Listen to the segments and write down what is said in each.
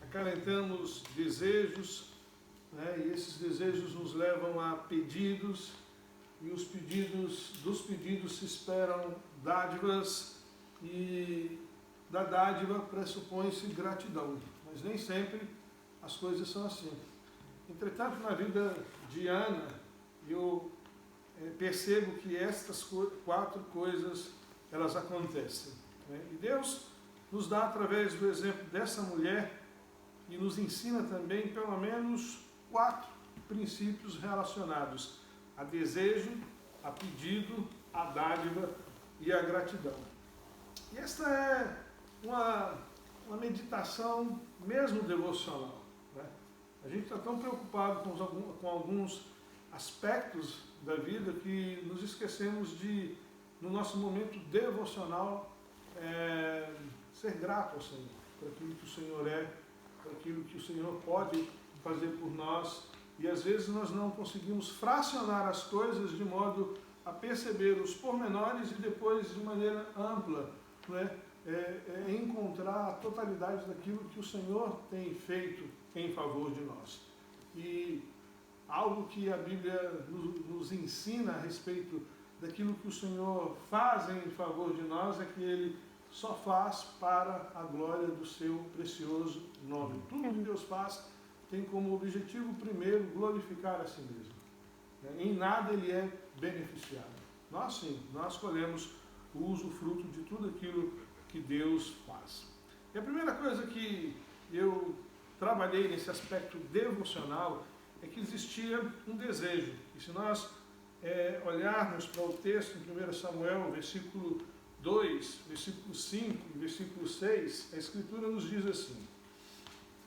acalentamos desejos, né? E esses desejos nos levam a pedidos, e dos pedidos se esperam dádivas, e da dádiva pressupõe-se gratidão, mas nem sempre as coisas são assim. Entretanto, na vida de Ana, eu percebo que estas 4 coisas, elas acontecem, né? E Deus nos dá, através do exemplo dessa mulher, e nos ensina também, pelo menos, 4 princípios relacionados a desejo, a pedido, a dádiva e a gratidão. E esta é uma meditação mesmo devocional, né? A gente está tão preocupado com alguns aspectos da vida que nos esquecemos de, no nosso momento devocional, ser grato ao Senhor, por aquilo que o Senhor é, por aquilo que o Senhor pode fazer por nós. E às vezes nós não conseguimos fracionar as coisas de modo a perceber os pormenores e depois, de maneira ampla, né, encontrar a totalidade daquilo que o Senhor tem feito em favor de nós. E algo que a Bíblia nos ensina a respeito daquilo que o Senhor faz em favor de nós é que Ele só faz para a glória do seu precioso nome. Tudo que Deus faz tem como objetivo primeiro glorificar a si mesmo. Em nada Ele é beneficiado. Nós sim, nós colhemos o usufruto de tudo aquilo que Deus faz. E a primeira coisa que eu trabalhei nesse aspecto devocional é que existia um desejo. E se nós olharmos para o texto em 1 Samuel, versículo 2, versículo 5 e versículo 6, a Escritura nos diz assim.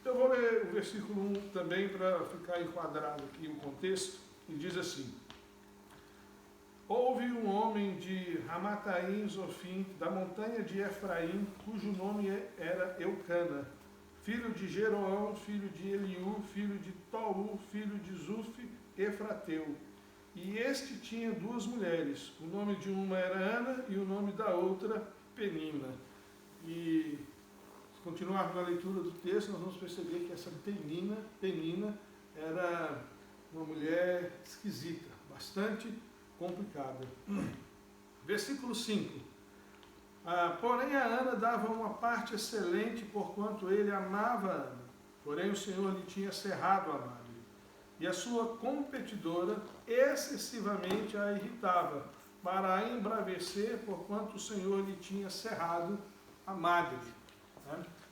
Eu vou ler o versículo 1 também para ficar enquadrado aqui o contexto, e diz assim: Houve um homem de Ramataim Zofim, da montanha de Efraim, cujo nome era Eucana, filho de Jeroão, filho de Eliú, filho de Tou, filho de Zuf, Efrateu. E este tinha 2 mulheres, o nome de uma era Ana e o nome da outra Penina. E se continuarmos na leitura do texto, nós vamos perceber que essa Penina era uma mulher esquisita, bastante complicada. Versículo 5. Porém a Ana dava uma parte excelente, porquanto ele amava Ana. Porém o Senhor lhe tinha cerrado a madre. E a sua competidora excessivamente a irritava, para a embravecer, porquanto o Senhor lhe tinha cerrado a madre.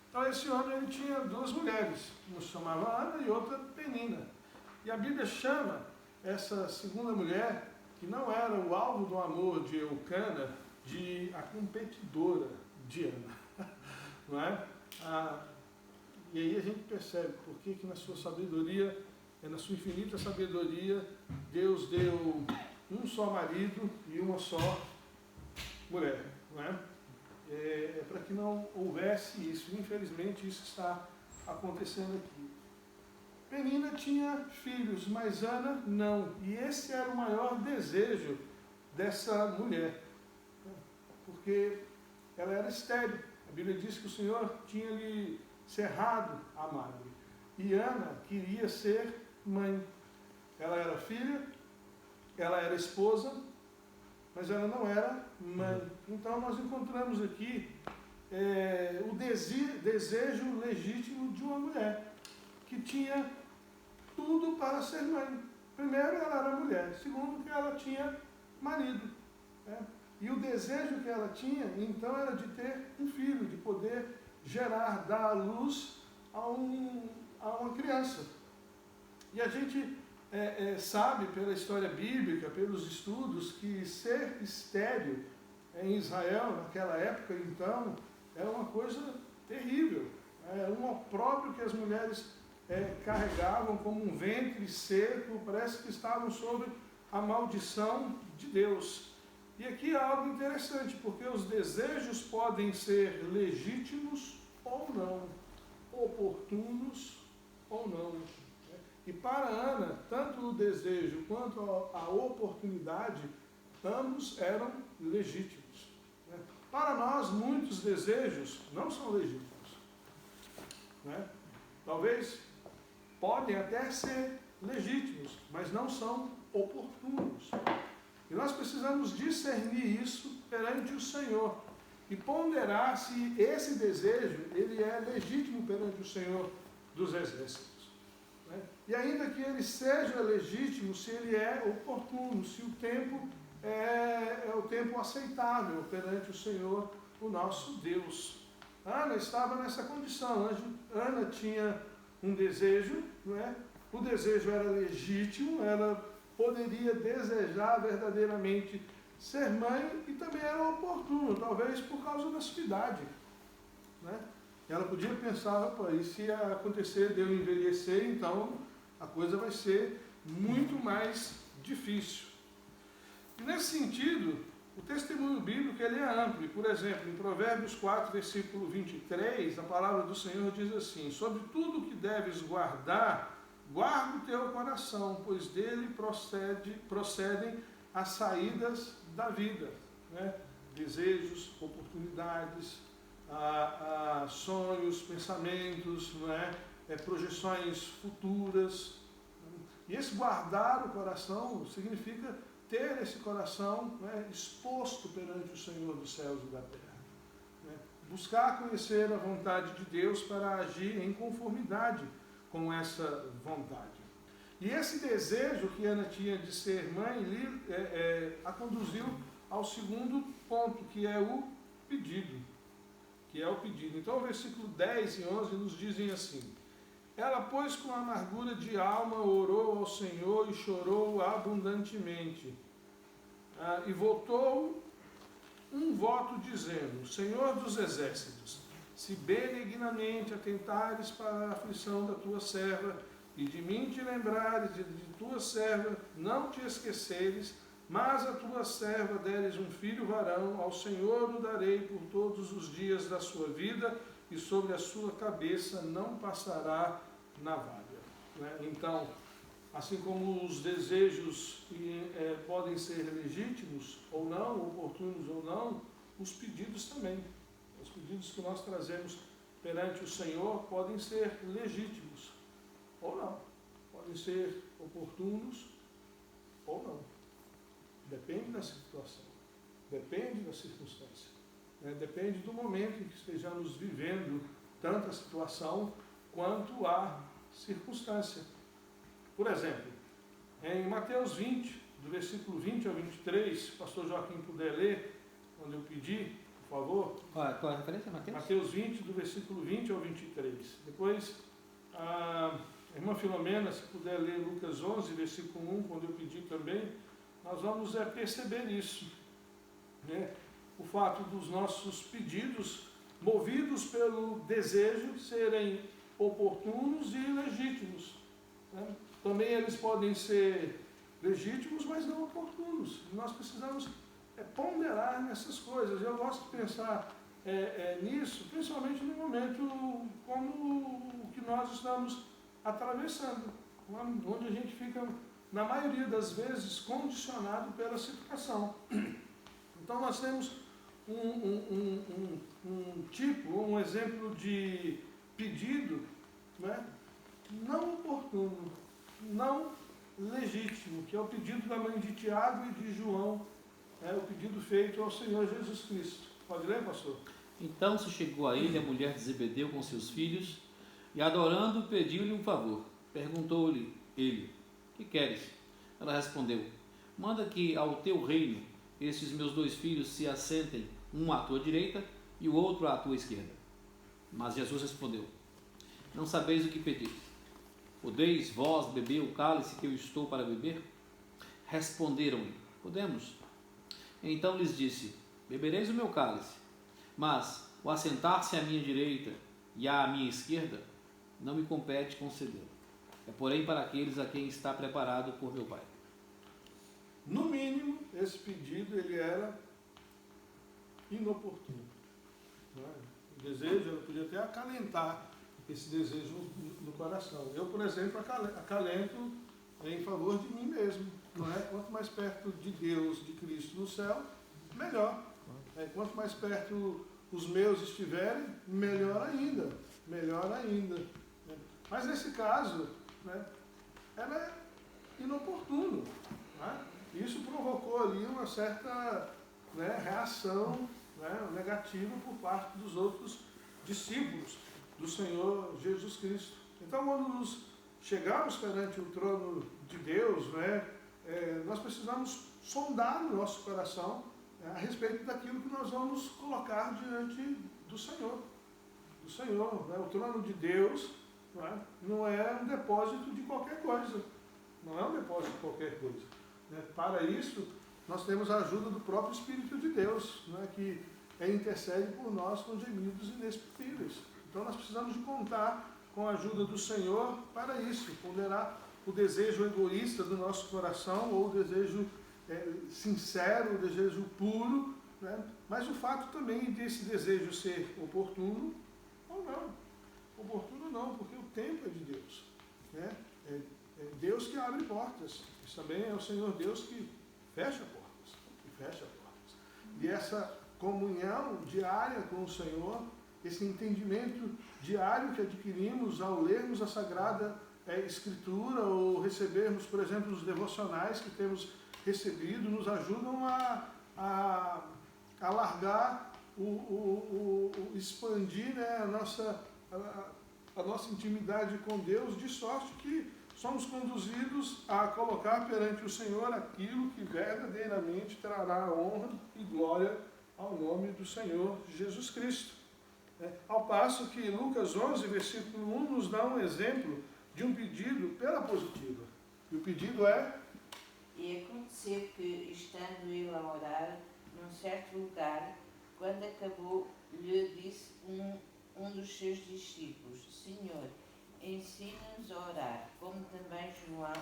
Então esse homem ele tinha 2 mulheres, uma se chamava Ana e outra Penina. E a Bíblia chama essa segunda mulher, que não era o alvo do amor de Eucana, de a competidora de Ana. Não é? E aí a gente percebe por que na sua sabedoria, na sua infinita sabedoria, Deus deu um só marido e uma só mulher. Não é? Para que não houvesse isso. Infelizmente isso está acontecendo aqui. Penina tinha filhos, mas Ana não. E esse era o maior desejo dessa mulher, porque ela era estéril. A Bíblia diz que o Senhor tinha lhe cerrado a madre. E Ana queria ser mãe. Ela era filha, ela era esposa, mas ela não era mãe. Então nós encontramos aqui o desejo legítimo de uma mulher, que tinha tudo para ser mãe. Primeiro, ela era mulher. Segundo, que ela tinha marido. E o desejo que ela tinha, então, era de ter um filho, de poder gerar, dar à luz a uma criança. E a gente sabe, pela história bíblica, pelos estudos, que ser estéril em Israel, naquela época, então, era uma coisa terrível. Era um opróbrio que as mulheres carregavam como um ventre seco, parece que estavam sob a maldição de Deus. E aqui há algo interessante, porque os desejos podem ser legítimos ou não, oportunos ou não. E para Ana, tanto o desejo quanto a oportunidade, ambos eram legítimos. Para nós, muitos desejos não são legítimos. talvez podem até ser legítimos, mas não são oportunos. E nós precisamos discernir isso perante o Senhor e ponderar se esse desejo ele é legítimo perante o Senhor dos Exércitos, né? E ainda que ele seja legítimo, se ele é oportuno, se o tempo é o tempo aceitável perante o Senhor, o nosso Deus. Ana estava nessa condição. Ana tinha um desejo, não é? O desejo era legítimo, ela poderia desejar verdadeiramente ser mãe e também era oportuno, talvez por causa da sua idade, né? Ela podia pensar, opa, e se acontecer de eu envelhecer, então a coisa vai ser muito mais difícil. E nesse sentido, o testemunho bíblico ele é amplo. E, por exemplo, em Provérbios 4, versículo 23, a palavra do Senhor diz assim: sobre tudo que deves guardar, guarda o teu coração, pois dele procedem as saídas da vida, né? Desejos, oportunidades, sonhos, pensamentos, não é? Projeções futuras. E esse guardar o coração significa ter esse coração, né, exposto perante o Senhor dos céus e da terra, né? Buscar conhecer a vontade de Deus para agir em conformidade com essa vontade. E esse desejo que Ana tinha de ser mãe a conduziu ao segundo ponto, que é o pedido. Então, o versículo 10 e 11 nos dizem assim: ela, pois, com amargura de alma, orou ao Senhor e chorou abundantemente. E votou um voto dizendo: Senhor dos exércitos, se benignamente atentares para a aflição da tua serva, e de mim te lembrares, e de tua serva não te esqueceres, mas a tua serva deres um filho varão, ao Senhor o darei por todos os dias da sua vida, e sobre a sua cabeça não passará navalha. Então, assim como os desejos podem ser legítimos ou não, oportunos ou não, os pedidos também. Os pedidos que nós trazemos perante o Senhor podem ser legítimos ou não. Podem ser oportunos ou não. Depende da situação, depende da circunstância, né? Depende do momento em que estejamos vivendo, tanto a situação quanto a circunstância. Por exemplo, em Mateus 20, do versículo 20 ao 23, se o pastor Joaquim puder ler, quando eu pedi, por favor. Qual a referência, Mateus? Mateus 20, do versículo 20 ao 23. Depois, a irmã Filomena, se puder ler Lucas 11, versículo 1, quando eu pedi também, nós vamos perceber isso, né? O fato dos nossos pedidos, movidos pelo desejo, serem oportunos e legítimos, né? Também eles podem ser legítimos, mas não oportunos. Nós precisamos ponderar nessas coisas. Eu gosto de pensar nisso, principalmente no momento como o que nós estamos atravessando, onde a gente fica, na maioria das vezes, condicionado pela situação. Então nós temos um exemplo de pedido, né, não oportuno, não legítimo, que é o pedido da mãe de Tiago e de João, o pedido feito ao Senhor Jesus Cristo. Pode ler, pastor? Então se chegou a ele a mulher de Zebedeu com seus filhos, e adorando pediu-lhe um favor. Perguntou-lhe ele: que queres? Ela respondeu: manda que ao teu reino estes meus 2 filhos se assentem, um à tua direita e o outro à tua esquerda. Mas Jesus respondeu: não sabeis o que pedis. Podeis vós beber o cálice que eu estou para beber? Responderam-lhe: podemos. Então lhes disse: bebereis o meu cálice, mas o assentar-se à minha direita e à minha esquerda não me compete conceder. É porém para aqueles a quem está preparado por meu Pai. No mínimo, esse pedido ele era inoportuno, não é? O desejo, ela podia até acalentar esse desejo no coração. Eu, por exemplo, acalento em favor de mim mesmo, não é? Quanto mais perto de Deus, de Cristo no céu, melhor. Quanto mais perto os meus estiverem, melhor ainda. Mas nesse caso, né, ela é inoportuno. Né? Isso provocou ali uma certa, né, reação, né, negativa por parte dos outros discípulos do Senhor Jesus Cristo. Então, quando nos chegamos perante o trono de Deus, né, nós precisamos sondar o nosso coração, né, a respeito daquilo que nós vamos colocar diante do Senhor. Do Senhor, né? O trono de Deus, né, não é um depósito de qualquer coisa. Não é um depósito de qualquer coisa. Né? Para isso, nós temos a ajuda do próprio Espírito de Deus, né, que intercede por nós com gemidos inexprimíveis. Então nós precisamos de contar com a ajuda do Senhor para isso, ponderar o desejo egoísta do nosso coração, ou o desejo sincero, o desejo puro, né? Mas o fato também desse desejo ser oportuno ou não. Oportuno não, porque o tempo é de Deus. Né? É Deus que abre portas. Isso também é o Senhor Deus que fecha portas. E essa comunhão diária com o Senhor, esse entendimento diário que adquirimos ao lermos a Sagrada Escritura, ou recebermos, por exemplo, os devocionais que temos recebido, nos ajudam a alargar, expandir, né, a nossa intimidade com Deus, de sorte que somos conduzidos a colocar perante o Senhor aquilo que verdadeiramente trará honra e glória ao nome do Senhor Jesus Cristo. Ao passo que Lucas 11, versículo 1, nos dá um exemplo de um pedido pela positiva. E o pedido é: E aconteceu que, estando ele a orar num certo lugar, quando acabou, lhe disse um dos seus discípulos: Senhor, ensina-nos a orar, como também João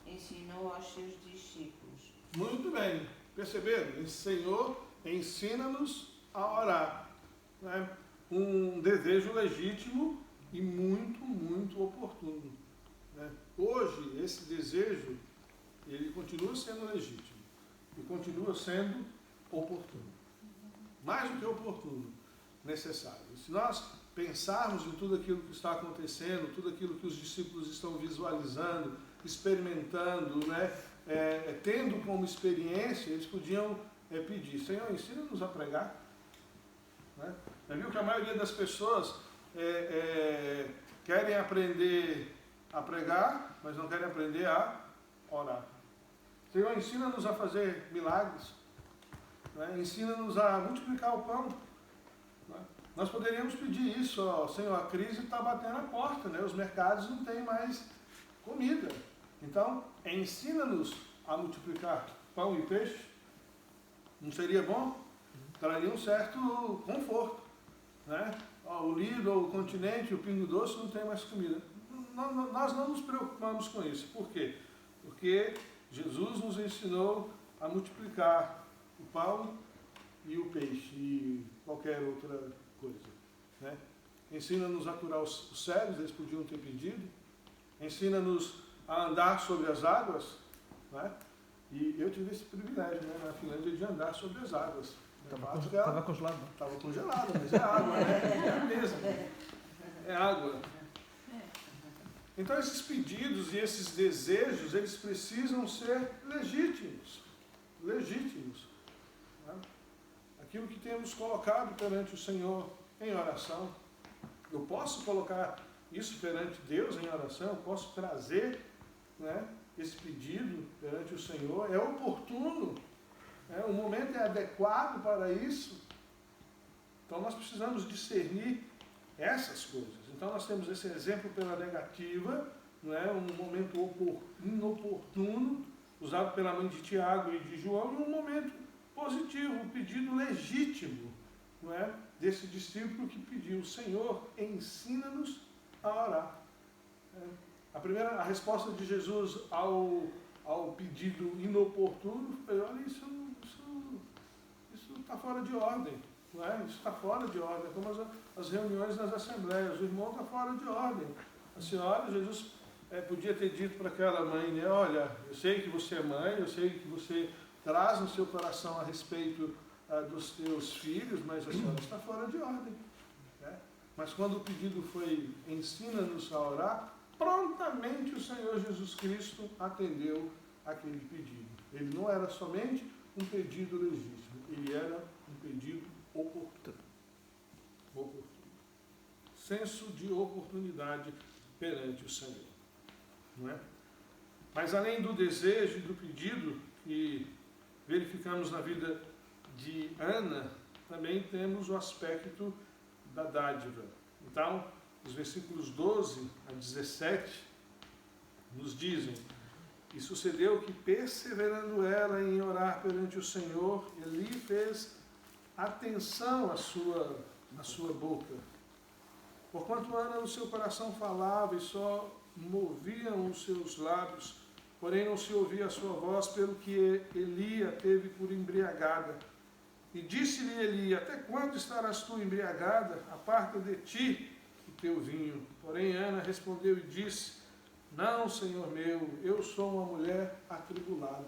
ensinou aos seus discípulos. Muito bem, perceberam? Senhor, ensina-nos a orar. Né? Um desejo legítimo e muito, muito oportuno. Né? Hoje, esse desejo, ele continua sendo legítimo e continua sendo oportuno. Mais do que oportuno, necessário. Se nós pensarmos em tudo aquilo que está acontecendo, tudo aquilo que os discípulos estão visualizando, experimentando, né, tendo como experiência, eles podiam pedir: Senhor, ensina-nos a pregar. Né? Já viu que a maioria das pessoas querem aprender a pregar, mas não querem aprender a orar. Senhor, ensina-nos a fazer milagres. Né? Ensina-nos a multiplicar o pão. Né? Nós poderíamos pedir isso: ó, Senhor, a crise está batendo a porta, né? Os mercados não têm mais comida. Então, ensina-nos a multiplicar pão e peixe. Não seria bom? Traria um certo conforto. Né? Ó, o Lidl, o Continente, o Pingo Doce não tem mais comida. Nós não nos preocupamos com isso. Por quê? Porque Jesus nos ensinou a multiplicar o pão e o peixe e qualquer outra coisa. Né? Ensina-nos a curar os cegos, eles podiam ter pedido. Ensina-nos a andar sobre as águas. Né? E eu tive esse privilégio, né, na Finlândia, de andar sobre as águas. Estava congelado. Estava congelado, mas é água, né? É mesmo. É água. Então esses pedidos e esses desejos, eles precisam ser legítimos. Legítimos. Né? Aquilo que temos colocado perante o Senhor em oração. Eu posso colocar isso perante Deus em oração, eu posso trazer, né, esse pedido perante o Senhor. É oportuno. O momento é adequado para isso. Então nós precisamos discernir essas coisas. Então nós temos esse exemplo pela negativa, não é? Um momento inoportuno, usado pela mãe de Tiago e de João, e um momento positivo, um pedido legítimo, não é? Desse discípulo que pediu: Senhor, ensina-nos a orar. A resposta de Jesus ao pedido inoportuno foi: olha, isso está fora de ordem. Não é? Isso está fora de ordem, como as reuniões nas assembleias. O irmão está fora de ordem. A senhora, Jesus podia ter dito para aquela mãe, né, olha, eu sei que você é mãe, eu sei que você traz no seu coração a respeito dos teus filhos, mas a senhora está fora de ordem. Né? Mas quando o pedido foi: ensina-nos a orar, prontamente o Senhor Jesus Cristo atendeu aquele pedido. Ele não era somente um pedido legítimo, ele era um pedido oportuno. Senso de oportunidade perante o Senhor. Não é? Mas além do desejo e do pedido que verificamos na vida de Ana, também temos o aspecto da dádiva. Então, os versículos 12 a 17 nos dizem: e sucedeu que, perseverando ela em orar perante o Senhor, Eli fez atenção à sua boca. Porquanto Ana no seu coração falava e só moviam os seus lábios, porém não se ouvia a sua voz, pelo que Eli a teve por embriagada. E disse-lhe Eli: até quando estarás tu embriagada? Aparta de ti o teu vinho. Porém Ana respondeu e disse: não, Senhor meu, eu sou uma mulher atribulada.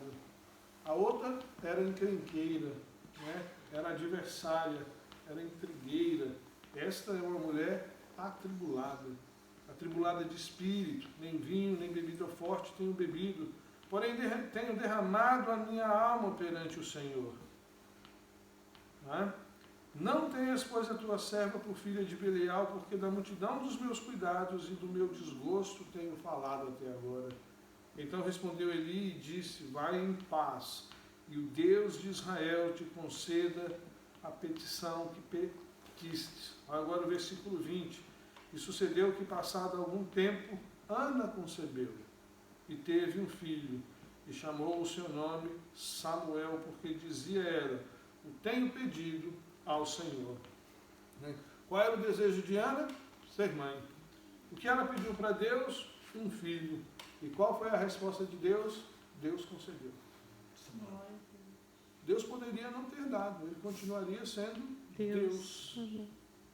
A outra era encrenqueira, né? Era adversária, era intrigueira. Esta é uma mulher atribulada de espírito, nem vinho, nem bebida forte tenho bebido, porém tenho derramado a minha alma perante o Senhor. Não tenhas, pois, a tua serva por filha de Belial, porque da multidão dos meus cuidados e do meu desgosto tenho falado até agora. Então respondeu Eli e disse: vai em paz, e o Deus de Israel te conceda a petição que pediste. Agora o versículo 20. E sucedeu que, passado algum tempo, Ana concebeu e teve um filho, e chamou o seu nome Samuel, porque dizia ela: o tenho pedido ao Senhor. Qual era o desejo de Ana? Ser mãe. O que ela pediu para Deus? Um filho. E qual foi a resposta de Deus? Deus concedeu. Deus poderia não ter dado, ele continuaria sendo Deus.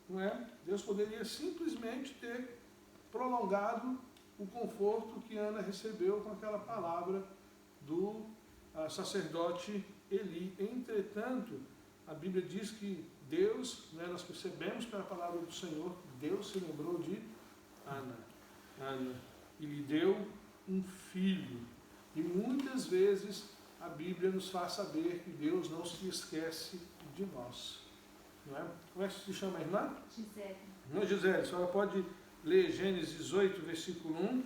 Não é? Deus poderia simplesmente ter prolongado o conforto que Ana recebeu com aquela palavra do sacerdote Eli. Entretanto, a Bíblia diz que Deus, nós percebemos pela palavra do Senhor, Deus se lembrou de Ana e lhe deu um filho. E muitas vezes a Bíblia nos faz saber que Deus não se esquece de nós. Não é? Como é que se chama a irmã? Gisele. Irmã Gisele, a senhora pode ler Gênesis 8, versículo 1.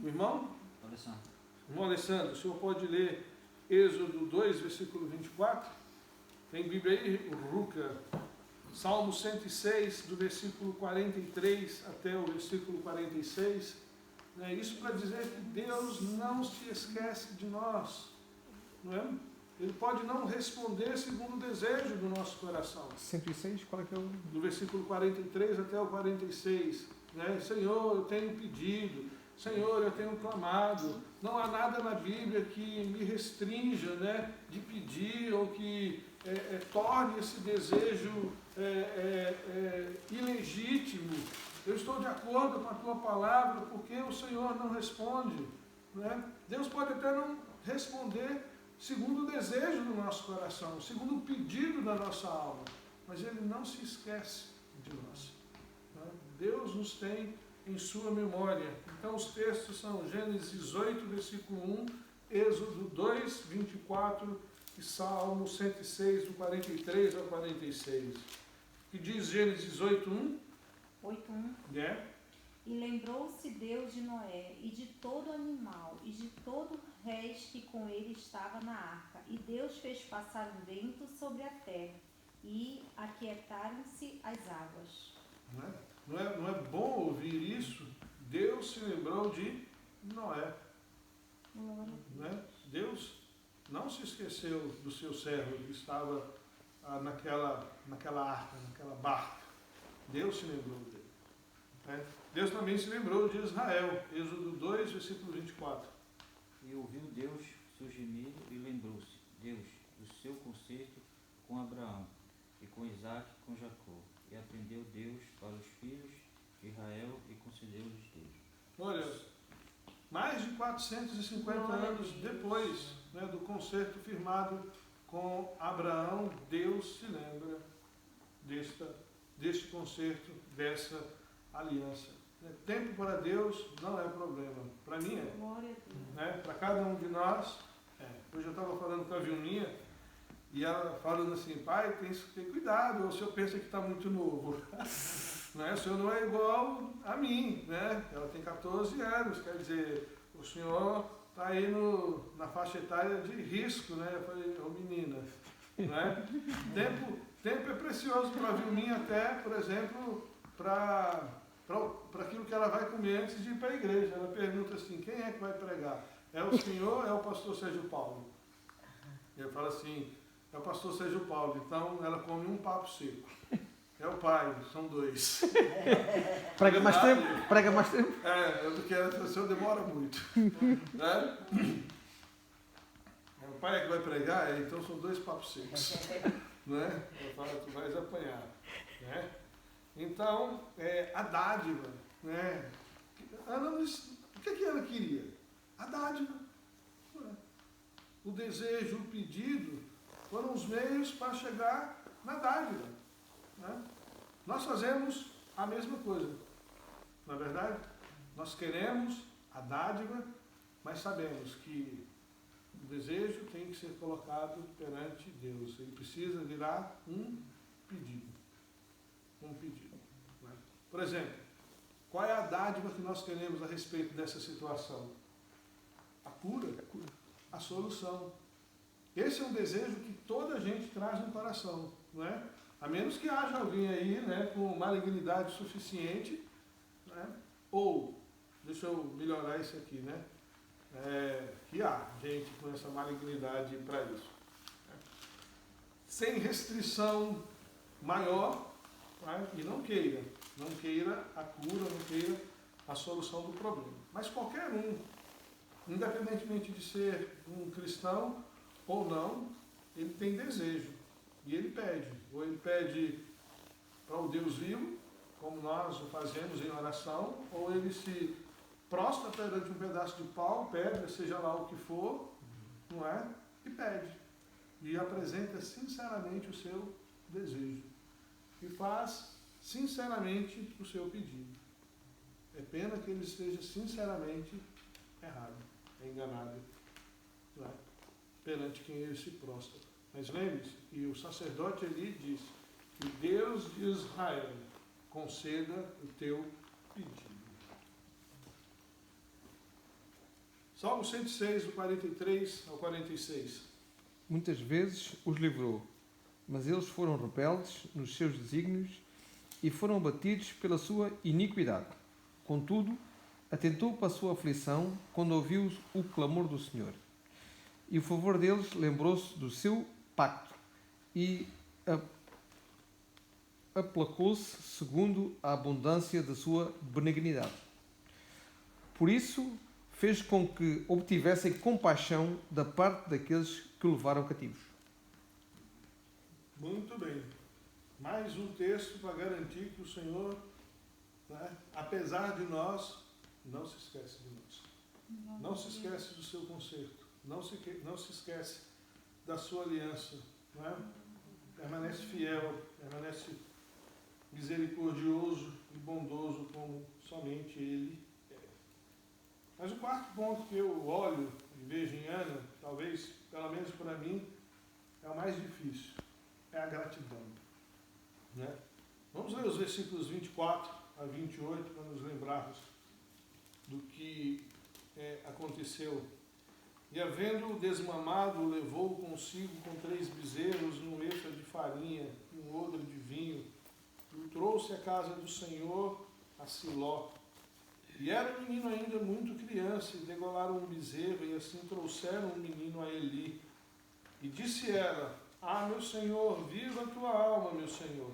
O irmão? Alessandro. Irmão Alessandro, o senhor pode ler Êxodo 2, versículo 24? Tem Bíblia aí, Ruca? Salmo 106, do versículo 43 até o versículo 46. Isso para dizer que Deus não se esquece de nós. Não é? Ele pode não responder segundo o desejo do nosso coração. 106, qual é que é o... Do versículo 43 até o 46. Senhor, eu tenho pedido. Senhor, eu tenho clamado. Não há nada na Bíblia que me restrinja, de pedir ou que torne esse desejo ilegítimo. Eu estou de acordo com a tua palavra, porque o Senhor não responde. Deus pode até não responder segundo o desejo do nosso coração, segundo o pedido da nossa alma, mas Ele não se esquece de nós. Deus nos tem em sua memória. Então os textos são Gênesis 8, versículo 1, Êxodo 2, 24 e Salmo 106, do 43 ao 46. Que diz Gênesis 8, 1? 8:1. E lembrou-se Deus de Noé, e de todo animal, e de todo o resto que com ele estava na arca. E Deus fez passar um vento sobre a terra, e aquietaram-se as águas. Não é bom ouvir isso? Deus se lembrou de Noé. Deus não se esqueceu do seu servo que estava naquela arca, naquela barca. Deus se lembrou dele. Deus também se lembrou de Israel. Êxodo 2, versículo 24. E ouviu Deus seu gemido e lembrou-se Deus do seu concerto com Abraão e com Isaque e com Jacó. E atendeu Deus para os filhos de Israel e concedeu-lhes Deus. Olha, mais de 450 anos depois do concerto firmado com Abraão, Deus se lembra deste concerto, dessa aliança. Tempo para Deus não é problema. Para mim é. Glória a Deus. Né? Para cada um de nós. Hoje eu estava falando com a Vilminha e ela falando assim, pai, tem que ter cuidado, ou o senhor pensa que está muito novo. Né? O senhor não é igual a mim. Né? Ela tem 14 anos, quer dizer, o senhor está aí na faixa etária de risco. Né? Eu falei, ô menina, né? Tempo é precioso para a Vilminha até, por exemplo, para aquilo que ela vai comer antes de ir para a igreja. Ela pergunta assim, quem é que vai pregar? É o senhor ou é o pastor Sérgio Paulo? Eu falo assim, é o pastor Sérgio Paulo. Então ela come um papo seco. É o pai, são 2. Prega mais tempo? Prega mais tempo? Porque a pessoa demora muito. Né? O pai é que vai pregar, então são 2 papos secos. Né? Eu falo, tu vais apanhar. Né? Então, a dádiva. Né? O que Ana queria? A dádiva. O desejo, o pedido, foram os meios para chegar na dádiva. Né? Nós fazemos a mesma coisa. Na verdade, nós queremos a dádiva, mas sabemos que o desejo tem que ser colocado perante Deus. Ele precisa virar um pedido. Um pedido. Né? Por exemplo, qual é a dádiva que nós queremos a respeito dessa situação? A cura, a solução. Esse é um desejo que toda a gente traz no coração, não é? A menos que haja alguém aí, né, com malignidade suficiente, né? Ou, deixa eu melhorar isso aqui, né? Que há gente com essa malignidade para isso. Né? Sem restrição maior, né? E não queira a cura, não queira a solução do problema. Mas qualquer um, independentemente de ser um cristão ou não, ele tem desejo e ele pede. Ou ele pede para o Deus vivo, como nós o fazemos em oração, ou ele se prostra perante um pedaço de pau, pedra, seja lá o que for, não é? E pede. E apresenta sinceramente o seu desejo. E faz sinceramente o seu pedido. É pena que ele esteja sinceramente errado, enganado, não é? Perante quem ele se prostra. Mas lembre-se que o sacerdote ali diz que Deus de Israel conceda o teu pedido. Salmo 106, do 43 ao 46. Muitas vezes os livrou, mas eles foram rebeldes nos seus desígnios e foram abatidos pela sua iniquidade. Contudo, atentou para a sua aflição quando ouviu o clamor do Senhor. E o favor deles lembrou-se do seu pacto e aplacou-se segundo a abundância da sua benignidade. Por isso, fez com que obtivessem compaixão da parte daqueles que o levaram cativos. Muito bem. Mais um texto para garantir que o Senhor, né, apesar de nós, não se esquece de nós. Não se esquece do seu conserto. Não se esquece da sua aliança. Né? Permanece fiel, permanece misericordioso e bondoso como somente Ele é. Mas o quarto ponto que eu olho e vejo em Ana, talvez, pelo menos para mim, é o mais difícil. É a gratidão. Né? Vamos ler os versículos 24 a 28 para nos lembrarmos do que aconteceu. E havendo desmamado, levou consigo com 3 bezerros, um efa de farinha, um odre de vinho, e o trouxe à casa do Senhor, a Siló. E era o menino ainda muito criança, e degolaram um bezerro, e assim trouxeram o menino a Eli. E disse ela: Ah, meu Senhor, viva a tua alma, meu Senhor.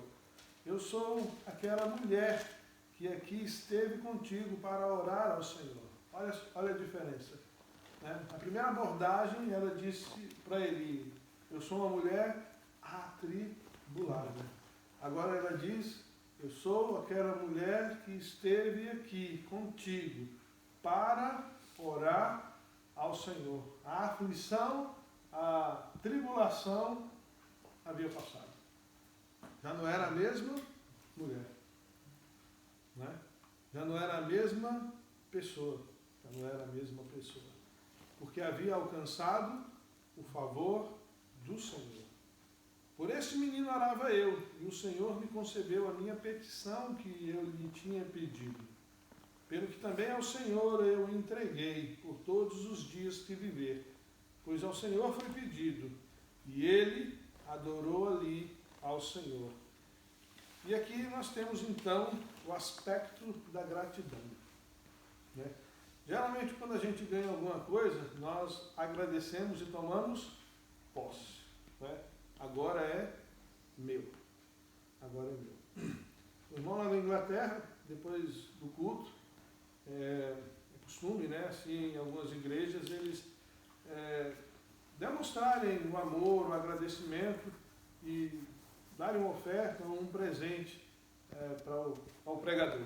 Eu sou aquela mulher que aqui esteve contigo para orar ao Senhor. Olha a diferença. Né? A primeira abordagem, ela disse para Eli: eu sou uma mulher atribulada. Agora ela diz: eu sou aquela mulher que esteve aqui contigo para orar ao Senhor. A aflição, a tribulação havia passado. Já não era a mesma mulher. Né? Já não era a mesma pessoa. Já não era a mesma pessoa. Porque havia alcançado o favor do Senhor. Por esse menino orava eu, e o Senhor me concedeu a minha petição que eu lhe tinha pedido. Pelo que também ao Senhor eu entreguei por todos os dias que viver, pois ao Senhor foi pedido, e ele adorou ali ao Senhor. E aqui nós temos então o aspecto da gratidão. Né? Geralmente quando a gente ganha alguma coisa, nós agradecemos e tomamos posse. Né? Agora é meu. Agora é meu. O irmão lá na Inglaterra, depois do culto, é costume, né, assim, em algumas igrejas, eles demonstrarem o amor, o agradecimento e darem uma oferta ou um presente para o pregador.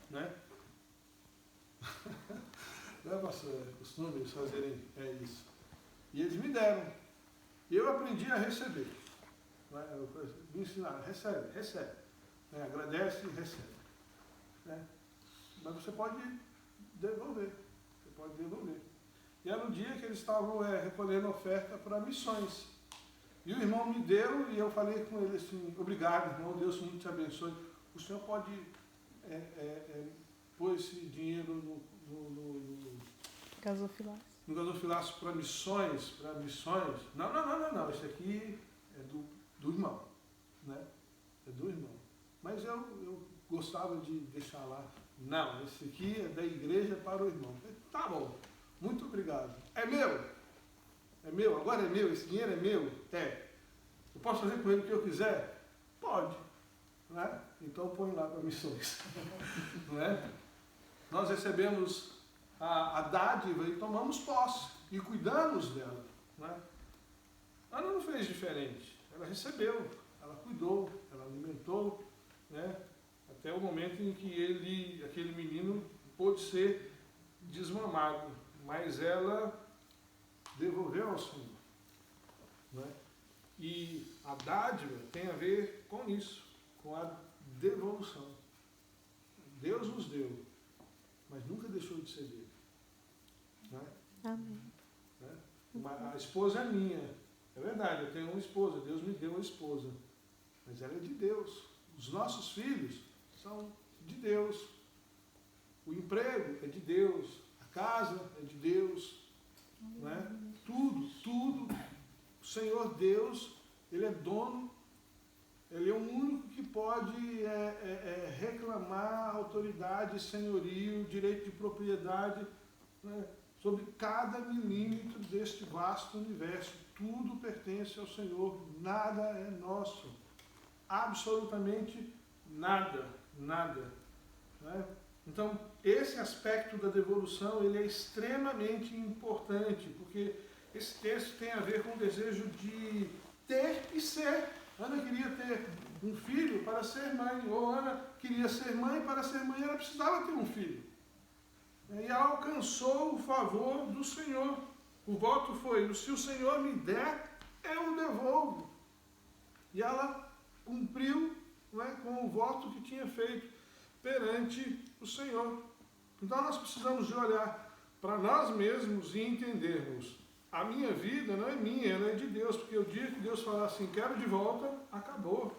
Né? Não é, pastor? É costume eles fazerem isso. E eles me deram. E eu aprendi a receber. Né? Me ensinaram, recebe. Né? Agradece e recebe. Né? Mas você pode devolver. E era um dia que eles estavam recolhendo oferta para missões. E o irmão me deu, e eu falei com ele assim, obrigado, irmão, Deus muito te abençoe. O senhor pode pôr esse dinheiro no gasofilaço para missões? Não, esse aqui é do irmão. Né? É do irmão. Mas eu gostava de deixar lá. Não, esse aqui é da igreja para o irmão. Tá bom, muito obrigado. É meu, agora é meu, esse dinheiro é meu? É. Eu posso fazer com ele o que eu quiser? Pode. Né? Então põe lá para missões. Não é? Nós recebemos a dádiva e tomamos posse e cuidamos dela. Né? Ana não fez diferente. Ela recebeu, ela cuidou, ela alimentou, né? Até o momento em que aquele menino pôde ser desmamado, mas ela devolveu ao Senhor. Né? E a dádiva tem a ver com isso, com a devolução. Deus nos deu, mas nunca deixou de ser dele. Né? Amém. Né? A esposa é minha. É verdade, eu tenho uma esposa, Deus me deu uma esposa, mas ela é de Deus. Os nossos filhos são de Deus. O emprego é de Deus. A casa é de Deus. Né? Tudo. O Senhor Deus, Ele é dono. Ele é o único que pode reclamar autoridade, senhorio, direito de propriedade, né, sobre cada milímetro deste vasto universo. Tudo pertence ao Senhor. Nada é nosso. Absolutamente nada. Né? Então, esse aspecto da devolução, ele é extremamente importante, porque esse texto tem a ver com o desejo de ter e ser. Ana queria ter um filho para ser mãe, ou Ana queria ser mãe para ser mãe, ela precisava ter um filho. E ela alcançou o favor do Senhor. O voto foi, se o Senhor me der, eu devolvo. E ela cumpriu, né, com o voto que tinha feito perante o Senhor. Então nós precisamos de olhar para nós mesmos e entendermos: a minha vida não é minha, ela é de Deus, porque o dia que Deus falar assim, quero de volta, acabou.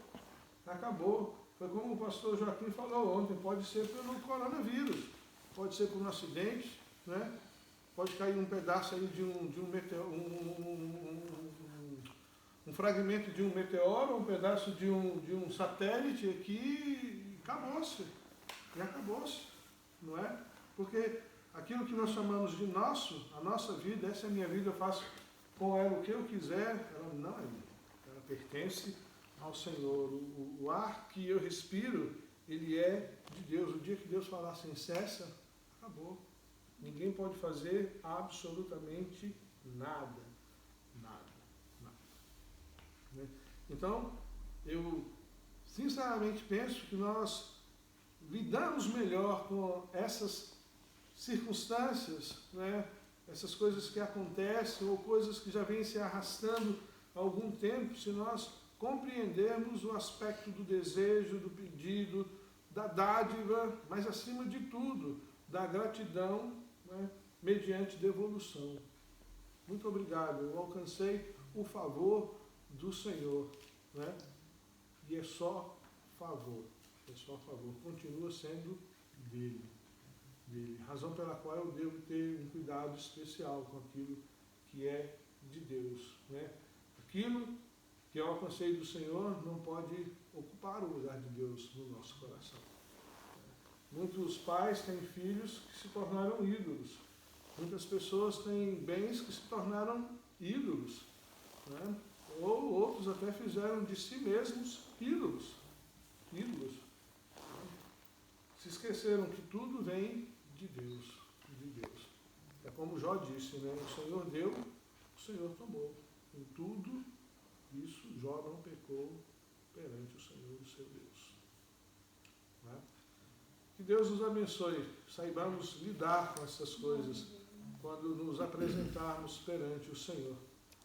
Foi como o pastor Joaquim falou ontem, pode ser pelo coronavírus, pode ser por um acidente, né? Pode cair um pedaço aí de um meteoro, um fragmento de um meteoro, um pedaço de um satélite aqui, acabou-se. E acabou-se, não é? Porque aquilo que nós chamamos de nosso, a nossa vida, essa é a minha vida, eu faço com ela o que eu quiser, ela não é minha. Ela pertence ao Senhor. O ar que eu respiro, ele é de Deus. O dia que Deus falar assim, cessa, acabou. Ninguém pode fazer absolutamente nada. Né? Então, eu sinceramente penso que nós lidamos melhor com essas circunstâncias, né? Essas coisas que acontecem ou coisas que já vêm se arrastando há algum tempo, se nós compreendermos o aspecto do desejo, do pedido, da dádiva, mas acima de tudo, da gratidão, né, mediante devolução. Muito obrigado, eu alcancei o favor do Senhor, né? E é só favor, continua sendo dele. Razão pela qual eu devo ter um cuidado especial com aquilo que é de Deus, né? Aquilo que eu alcancei do Senhor não pode ocupar o lugar de Deus no nosso coração. Muitos pais têm filhos que se tornaram ídolos. Muitas pessoas têm bens que se tornaram ídolos, né? Ou outros até fizeram de si mesmos ídolos. Se esqueceram que tudo vem de Deus. É como Jó disse, né? O Senhor deu, o Senhor tomou. Em tudo isso, Jó não pecou perante o Senhor, o seu Deus. Né? Que Deus nos abençoe, saibamos lidar com essas coisas quando nos apresentarmos perante o Senhor.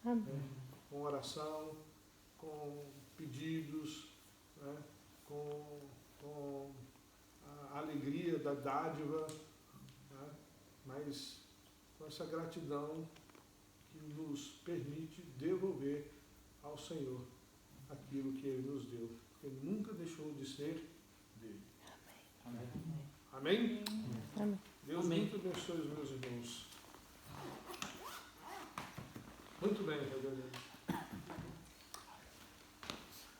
Né? Com oração, com pedidos, né? com a alegria da dádiva, né? Mas com essa gratidão que nos permite devolver ao Senhor aquilo que Ele nos deu, porque Ele nunca deixou de ser dele. Amém. Amém? Amém. Deus Amém. muito abençoe os meus irmãos. Muito bem, Reverendo.